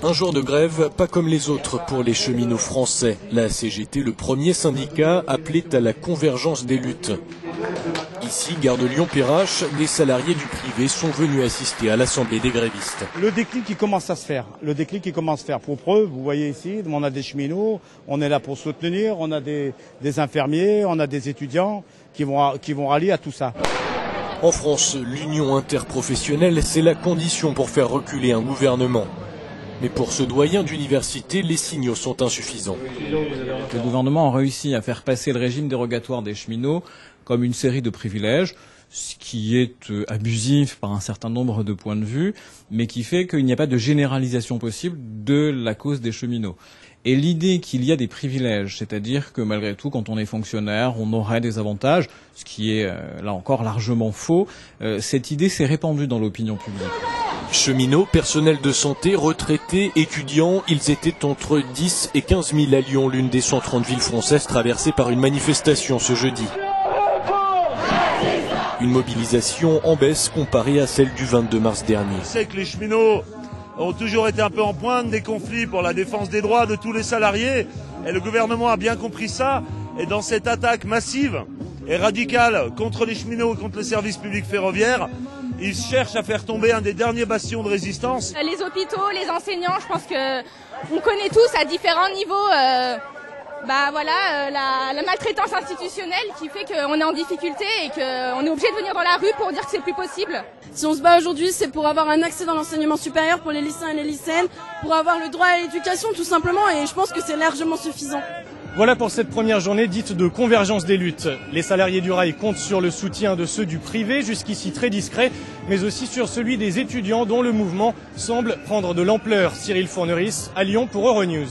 Un jour de grève, pas comme les autres pour les cheminots français. La CGT, le premier syndicat, appelait à la convergence des luttes. Ici, gare de Lyon-Perrache, les salariés du privé sont venus assister à l'assemblée des grévistes. Le déclic qui commence à se faire. Le déclic qui commence à se faire. Pour preuve, vous voyez ici, on a des cheminots, on est là pour soutenir, on a des infirmiers, on a des étudiants qui vont rallier à tout ça. En France, l'union interprofessionnelle, c'est la condition pour faire reculer un gouvernement. Mais pour ce doyen d'université, les signaux sont insuffisants. Le gouvernement a réussi à faire passer le régime dérogatoire des cheminots comme une série de privilèges, ce qui est abusif par un certain nombre de points de vue, mais qui fait qu'il n'y a pas de généralisation possible de la cause des cheminots. Et l'idée qu'il y a des privilèges, c'est-à-dire que malgré tout, quand on est fonctionnaire, on aurait des avantages, ce qui est là encore largement faux, cette idée s'est répandue dans l'opinion publique. Cheminots, personnel de santé, retraités, étudiants, ils étaient entre 10 et 15 000 à Lyon, l'une des 130 villes françaises traversées par une manifestation ce jeudi. Une mobilisation en baisse comparée à celle du 22 mars dernier. On sait que les cheminots ont toujours été un peu en pointe des conflits pour la défense des droits de tous les salariés. Et le gouvernement a bien compris ça. Et dans cette attaque massive et radicale contre les cheminots et contre le service public ferroviaire, ils cherchent à faire tomber un des derniers bastions de résistance. Les hôpitaux, les enseignants, je pense qu'on connaît tous à différents niveaux la maltraitance institutionnelle qui fait qu'on est en difficulté et qu'on est obligé de venir dans la rue pour dire que c'est plus possible. Si on se bat aujourd'hui, c'est pour avoir un accès dans l'enseignement supérieur pour les lycéens et les lycéennes, pour avoir le droit à l'éducation tout simplement, et je pense que c'est largement suffisant. Voilà pour cette première journée dite de convergence des luttes. Les salariés du rail comptent sur le soutien de ceux du privé, jusqu'ici très discret, mais aussi sur celui des étudiants dont le mouvement semble prendre de l'ampleur. Cyril Fourneris à Lyon pour Euronews.